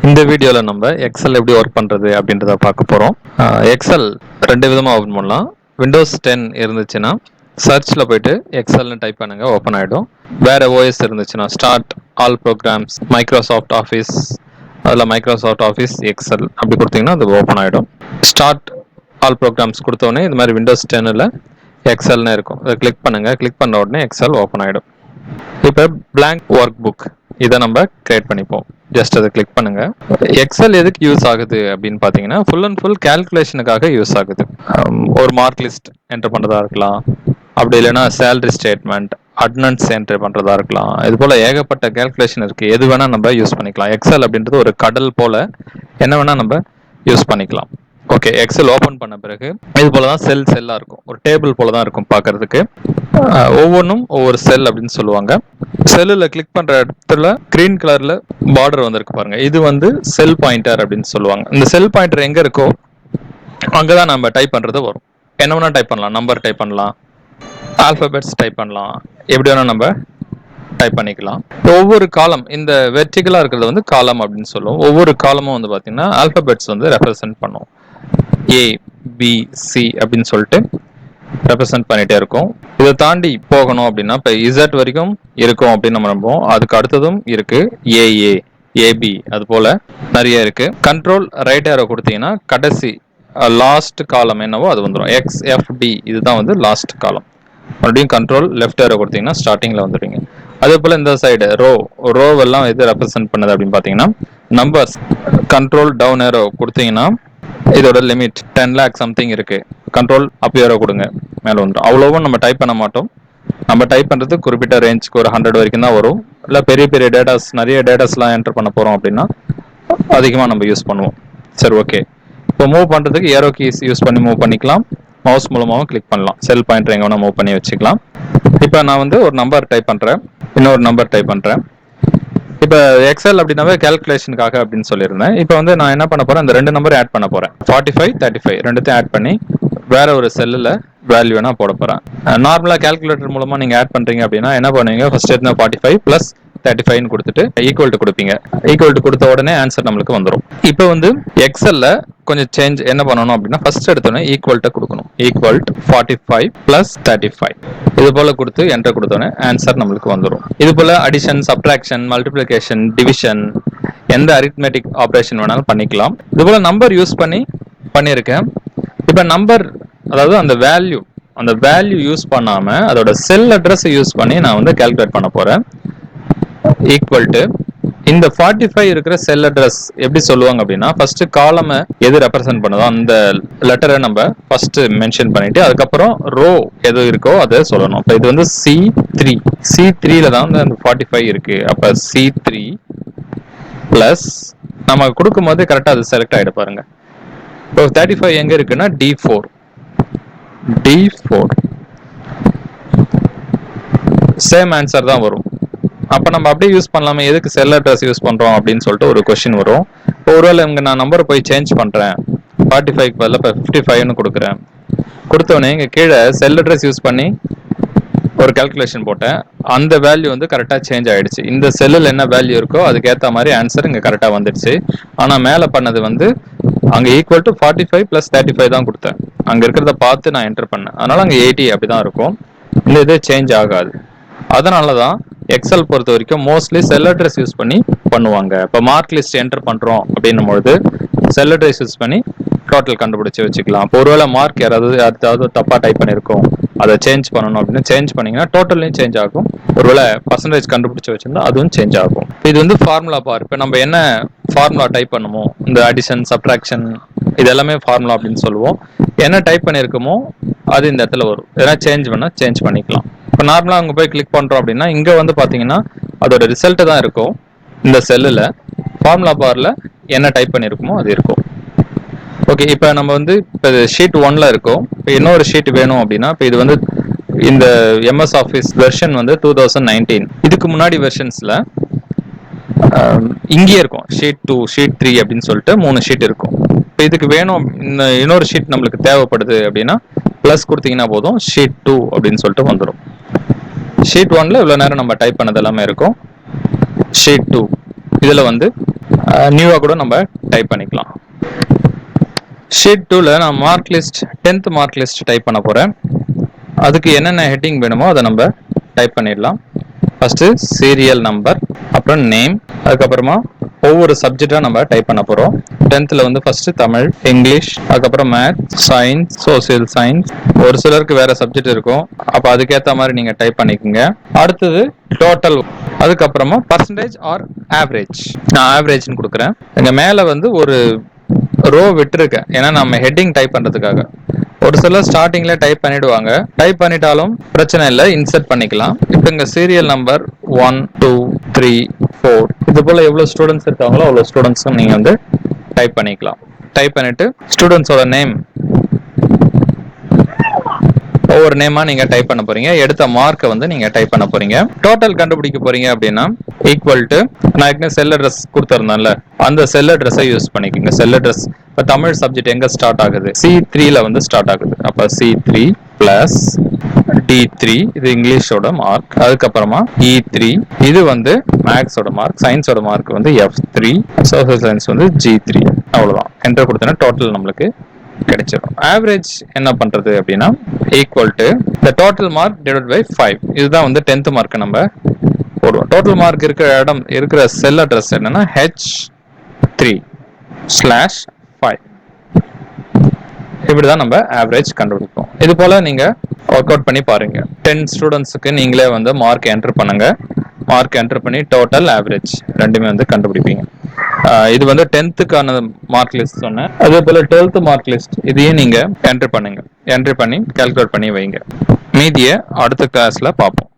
இந்த வீடியோல நம்ம எக்ஸல் எப்படி ஒர்க் பண்றது அப்படின்றத பார்க்க போறோம். எக்ஸல் ரெண்டு விதமா ஓபன் பண்ணலாம். விண்டோஸ் 10 இருந்துச்சுன்னா சர்ச்ல போயிட்டு எக்ஸல்னு டைப் பண்ணுங்க, ஓப்பன் ஆயிடும். வேற ஓஎஸ் இருந்துச்சுன்னா start all programs Microsoft Office, அதில் மைக்ரோசாஃப்ட் ஆஃபீஸ் எக்ஸல் அப்படி கொடுத்தீங்கன்னா அது ஓப்பன் ஆயிடும். ஸ்டார்ட் ஆல் ப்ரோக்ராம்ஸ் கொடுத்தோடனே இது மாதிரி விண்டோஸ் 10ல் எக்ஸல்னு இருக்கும். அதை கிளிக் பண்ணுங்க. கிளிக் பண்ண உடனே எக்ஸல் ஓப்பன் ஆயிடும். இப்போ பிளாங்க் ஒர்க் புக் இதை நம்ம கிரியேட் பண்ணிப்போம். ஜஸ்ட் அதை கிளிக் பண்ணுங்க. எக்ஸல் எதுக்கு யூஸ் ஆகுது அப்படின்னு பார்த்தீங்கன்னா ஃபுல் அண்ட் ஃபுல் கேல்குலேஷனுக்காக யூஸ் ஆகுது. ஒரு மார்க் லிஸ்ட் என்டர் பண்ணுறதா இருக்கலாம், அப்படி இல்லைன்னா சேலரி ஸ்டேட்மெண்ட், அட்டனன்ஸ் என்டர் பண்ணுறதா இருக்கலாம். இது போல் ஏகப்பட்ட கேல்குலேஷன் இருக்குது. எது வேணால் நம்ம யூஸ் பண்ணிக்கலாம். எக்ஸல் அப்படின்றது ஒரு கடல் போல் என்ன வேணால் நம்ம யூஸ் பண்ணிக்கலாம். ஓகே, எக்ஸல் ஓப்பன் பண்ண பிறகு இது போல தான் செல்லாக இருக்கும். ஒரு டேபிள் போல தான் இருக்கும் பார்க்கறதுக்கு. ஒவ்வொன்றும் ஒவ்வொரு செல் அப்படின்னு சொல்லுவாங்க. செல்லில் கிளிக் பண்ணுற இடத்துல கிரீன் கலரில் பார்டர் வந்திருக்கு பாருங்க, இது வந்து செல் பாயிண்டர் அப்படின்னு சொல்லுவாங்க. இந்த செல் பாயிண்டர் எங்கே இருக்கோ அங்கே தான் நம்ம டைப் பண்ணுறது வரும். என்ன வேணால் டைப் பண்ணலாம். நம்பர் டைப் பண்ணலாம், ஆல்ஃபபெட்ஸ் டைப் பண்ணலாம், எப்படி வேணால் நம்ம டைப் பண்ணிக்கலாம். ஒவ்வொரு காலம், இந்த வெர்டிகலாக இருக்கிறது வந்து காலம் அப்படின்னு சொல்லுவோம். ஒவ்வொரு காலமும் வந்து பார்த்தீங்கன்னா ஆல்ஃபபெட்ஸ் வந்து ரெப்ரசென்ட் பண்ணும். ஏ பி சி அப்படின்னு சொல்லிட்டு ரெப்ரசென்ட் பண்ணிட்டே இருக்கும். இதை தாண்டி போகணும் அப்படின்னா இப்போ இசட் வரைக்கும் இருக்கும் அப்படின்னு நம்ம நம்புவோம். அதுக்கு அடுத்ததும் இருக்கு, ஏஏ ஏபி, அது போல நிறைய இருக்கு. கண்ட்ரோல் ரைட் ஏரோ கொடுத்தீங்கன்னா கடைசி லாஸ்ட் காலம் என்னவோ அது வந்துடும். XFD இதுதான் வந்து லாஸ்ட் காலம். மறுபடியும் கண்ட்ரோல் லெஃப்ட் ஏரோ கொடுத்தீங்கன்னா ஸ்டார்டிங்ல வந்துடுவீங்க. அதே போல இந்த சைடு ரோவெல்லாம் எது ரெப்ரசென்ட் பண்ணுது அப்படின்னு பார்த்தீங்கன்னா நம்பர்ஸ். கண்ட்ரோல் டவுன் ஏரோ கொடுத்தீங்கன்னா இதோட லிமிட் 10 lakh சம்திங் இருக்கு. கண்ட்ரோல் அப் ஏரோ கொடுங்க, மேலே வந்துடும். அவ்வளோவும் நம்ம டைப் பண்ண மாட்டோம். நம்ம டைப் பண்ணுறது குறிப்பிட்ட ரேஞ்சுக்கு ஒரு 100 வரைக்கும் தான் வரும். இல்லை பெரிய பெரிய டேட்டாஸ், நிறைய டேட்டாஸ்லாம் என்டர் பண்ண போகிறோம் அப்படின்னா அதிகமாக நம்ம யூஸ் பண்ணுவோம். சரி, ஓகே. இப்போ மூவ் பண்ணுறதுக்கு ஏரோ கீஸ் யூஸ் பண்ணி மூவ் பண்ணிக்கலாம். மவுஸ் மூலமாகவும் கிளிக் பண்ணலாம். செல் பாயிண்டர் எங்கே வேணால் மூவ் பண்ணி வச்சுக்கலாம். இப்போ நான் வந்து ஒரு நம்பர் டைப் பண்ணுறேன், இன்னொரு நம்பர் டைப் பண்ணுறேன். இப்போ எக்ஸல் அப்படின்னாவே கேல்குலேஷனுக்காக அப்படின்னு சொல்லியிருந்தேன். இப்போ வந்து நான் என்ன பண்ண போறேன், இந்த ரெண்டு நம்பர் ஆட் பண்ண போறேன். 45 35 ரெண்டுத்தையும் ஆட் பண்ணி வேற ஒரு செல்லில் வேல்யூ வேணா போட போறேன். நார்மலா கேல்குலேட்டர் மூலமா நீங்க ஆட் பண்றீங்க அப்படின்னா என்ன பண்ணுவீங்க, ஃபர்ஸ்ட் எடுத்து 45 பிளஸ் 35 கொடுத்துட்டு ஈக்குவல் டு கொடுப்பீங்க. ஈக்குவல் டு கொடுத்த உடனே ஆன்சர் நம்மளுக்கு வந்துடும். இப்போ வந்து எக்ஸல்ல கொஞ்சம் சேஞ்ச் என்ன பண்ணணும் அப்படின்னா ஃபர்ஸ்ட் எடுத்தோடனே ஈக்குவல் டு கொடுக்கணும். ஈக்குவல் டு 45 பிளஸ் 35 இது போல கொடுத்து என்டர் கொடுத்தோடனே ஆன்சர் நம்மளுக்கு வந்துடும். இது போல அடிஷன், சப்ட்ராக்ஷன், மல்டிப்ளிகேஷன், டிவிஷன், எந்த அரித்மெட்டிக் ஆப்ரேஷன் வேணாலும் பண்ணிக்கலாம். இது போல நம்பர் யூஸ் பண்ணி பண்ணியிருக்கேன். இப்போ நம்பர், அதாவது அந்த வேல்யூ யூஸ் பண்ணாம அதோட செல் அட்ரஸ் யூஸ் பண்ணி நான் வந்து கால்குலேட் பண்ண போறேன். ஈக்குவல் டு இந்த 45 இருக்கிற செல் அட்ரஸ் எப்படி சொல்லுவாங்க அப்படின்னா ஃபர்ஸ்ட் காலம் எது ரெப்ரசென்ட் பண்ணுதோ அந்த லெட்டரை நம்ம ஃபர்ஸ்ட் மென்ஷன் பண்ணிட்டு அதுக்கப்புறம் ரோ எது இருக்கோ அதை சொல்லணும். இப்போ இது வந்து C3ல தான் வந்து அந்த 45 இருக்கு. அப்ப C3 பிளஸ் நம்ம கொடுக்கும் போது கரெக்டா அது செலக்ட் ஆயிடு பாருங்க. இப்போ 35 எங்க இருக்குன்னா D4 சேம் ஆன்சர் தான் வரும். அப்ப நம்ம அப்படியே யூஸ் பண்ணலாமே, எதுக்கு செல் அட்ரஸ் யூஸ் பண்றோம் அப்படின்னு சொல்லிட்டு ஒரு கொஸ்டின் வரும். ஒருவேளை இங்க நான் நம்பரை போய் சேஞ்ச் பண்றேன், 45 பதில் இப்போ 55ன்னு கொடுக்குறேன். கொடுத்தோடனே இங்க கீழே செல் அட்ரஸ் யூஸ் பண்ணி ஒரு கால்குலேஷன் போட்டேன். அந்த வேல்யூ வந்து கரெக்டா சேஞ்ச் ஆயிடுச்சு. இந்த செல்லில் என்ன வேல்யூ இருக்கோ அதுக்கேற்ற மாதிரி ஆன்சர் இங்க கரெக்டா வந்துடுச்சு. ஆனா மேல பண்ணது வந்து அங்க ஈக்குவல் டு 45 பிளஸ் 35 தான் கொடுத்தேன். அங்க இருக்கிறத பார்த்து நான் என்டர் பண்ணேன். அதனால அங்க 80 அப்படிதான் இருக்கும். இந்த இது சேஞ்ச் ஆகாது. அதனாலதான் எக்ஸல் பொறுத்த வரைக்கும் மோஸ்ட்லி செல் அட்ரஸ் யூஸ் பண்ணி பண்ணுவாங்க. இப்போ மார்க் லிஸ்ட் என்டர் பண்றோம் அப்படின்னும் பொழுது செல் அட்ரஸ் யூஸ் பண்ணி டோட்டல் கண்டுபிடிச்சு வச்சுக்கலாம். இப்போ ஒருவேளை மார்க் யாராவது தப்பா டைப் பண்ணிருக்கோம், அதை சேஞ்ச் பண்ணணும் அப்படின்னு சேஞ்ச் பண்ணீங்கன்னா டோட்டல்லையும் சேஞ்ச் ஆகும். ஒருவேளை பர்சன்டேஜ் கண்டுபிடிச்சு வச்சிருந்தா அதுவும் சேஞ்ச் ஆகும். இது வந்து ஃபார்முலா பார். இப்போ நம்ம என்ன ஃபார்முலா டைப் பண்ணுமோ, இந்த அடிஷன், சப்ட்ராக்ஷன், இது எல்லாமே ஃபார்முலா அப்படின்னு சொல்லுவோம். என்ன டைப் பண்ணிருக்கோமோ அது இந்த இடத்துல வரும். எதனா சேஞ்ச் பண்ணா சேஞ்ச் பண்ணிக்கலாம். இப்போ நார்மலா அங்க போய் கிளிக் பண்றோம் அப்படின்னா இங்க வந்து பாத்தீங்கன்னா அதோட ரிசல்ட் தான் இருக்கும். இந்த செல்லுல ஃபார்முலா பார்ல என்ன டைப் பண்ணிருக்குமோ அது இருக்கும். ஓகே, இப்போ நம்ம வந்து இப்போ ஷீட் 1ல இருக்கோம். இப்போ இன்னொரு ஷீட் வேணும் அப்படின்னா இப்போ இது வந்து இந்த MS ஆஃபீஸ் வெர்ஷன் வந்து 2019. இதுக்கு முன்னாடி வெர்ஷன்ஸ்ல இங்கே இருக்கும் ஷீட் 2, ஷீட் 3 அப்படின்னு சொல்லிட்டு 3 ஷீட் இருக்கும். இப்போ இதுக்கு வேணும், இந்த இன்னொரு ஷீட் நம்மளுக்கு தேவைப்படுது அப்படின்னா பிளஸ் கொடுத்தீங்கன்னா போதும், ஷீட் 2 அப்படின்னு சொல்லிட்டு வந்துடும். ஷீட் 1ல இவ்வளோ நேரம் நம்ம டைப் பண்ணது எல்லாமே இருக்கும். ஷீட் 2 இதில் வந்து நியூவாக கூட நம்ம டைப் பண்ணிக்கலாம். ஷீட் 2ல நான் mark list 10th mark list type பண்ண போகிறேன். அதுக்கு என்னென்ன ஹெட்டிங் வேணுமோ அதை நம்ம டைப் பண்ணிடலாம். ஃபர்ஸ்ட் சீரியல் நம்பர், அப்புறம் நேம், அதுக்கப்புறமா ஒவ்வொரு சப்ஜெக்டா நம்ம டைப் பண்ண போறோம். 10th வந்து ஃபர்ஸ்ட் தமிழ், இங்கிலீஷ், அதுக்கப்புறம் மேத்ஸ், சயின்ஸ், சோசியல் சயின்ஸ். ஒரு சிலருக்கு வேற சப்ஜெக்ட் இருக்கும், அப்ப அதுக்கேற்ற மாதிரி நீங்க டைப் பண்ணிக்கோங்க. அடுத்தது டோட்டல், அதுக்கப்புறமா பர்சன்டேஜ் ஆர் ஆவரேஜ். நான் ஆவரேஜ்னு கொடுக்குறேன். இங்க மேல வந்து ஒரு ரோ விட்டுருக்கேன், ஏன்னா நம்ம ஹெட்டிங் டைப் பண்றதுக்காக. ஒரு சிலர் ஸ்டார்டிங்ல டைப் பண்ணிடுவாங்க, டைப் பண்ணிட்டாலும் பிரச்சனை இல்லை, இன்சர்ட் பண்ணிக்கலாம். இப்போ இங்க சீரியல் நம்பர் 1 2 3 4 இது போல எவ்வளவு ஸ்டூடெண்ட்ஸ் இருக்காங்களோ அவ்வளவு ஸ்டூடெண்ட்ஸும் நீங்க வந்து டைப் பண்ணிக்கலாம். டைப் பண்ணிட்டு ஸ்டூடெண்ட்ஸோட நேம் ஒவ்வொரு நேமா நீங்க டைப் பண்ண போறீங்க. எடுத்த மார்க்கை வந்து நீங்க டைப் பண்ண போறீங்க. டோட்டல் கண்டுபிடிக்க போறீங்க அப்படின்னா ஈக்குவல் டு, நான் ஏற்கனவே செல் அட்ரஸ் கொடுத்துருந்தேன்ல, அந்த செல் அட்ரஸை யூஸ் பண்ணிக்கோங்க. செல் அட்ரஸ் இப்போ தமிழ் சப்ஜெக்ட் எங்க ஸ்டார்ட் ஆகுது, C3ல வந்து ஸ்டார்ட் ஆகுது. அப்ப C3 பிளஸ் D3, இது இங்கிலீஷோட மார்க். அதுக்கப்புறமா E3, இது வந்து மேக்ஸோட மார்க். சயின்ஸோட மார்க் வந்து F3, சோசியல் சயின்ஸ் வந்து G3. அவ்வளவுதான். என்டர் கொடுத்தனா டோட்டல் நம்மளுக்கு கிடைச்சிடும். ஆவரேஜ் என்ன பண்றது அப்படின்னா equal to the total mark divide by 5. இதுதான் வந்து 10th மார்க் நம்ம போடுவோம். டோட்டல் மார்க் இருக்கிற இடம் இருக்கிற செல் அட்ரஸ் என்னன்னா H3/5. இப்படிதான் நம்ம ஆவரேஜ் கண்டுபிடிப்போம். இது போல நீங்க ஒர்க் அவுட் பண்ணி பாருங்க. 10 ஸ்டூடெண்ட்ஸுக்கு நீங்களே வந்து மார்க் என்டர் பண்ணுங்க. மார்க் என்டர் பண்ணி டோட்டல் ஆவரேஜ் ரெண்டுமே வந்து கண்டுபிடிப்பீங்க. இது வந்து 10th மார்க் லிஸ்ட் சொன்னேன். அதே போல 12th மார்க் லிஸ்ட் இதையும் நீங்க என்டர் பண்ணுங்க. என்டர் பண்ணி கால்குலேட் பண்ணி வைங்க. மீதியை அடுத்த கிளாஸ்ல பார்ப்போம்.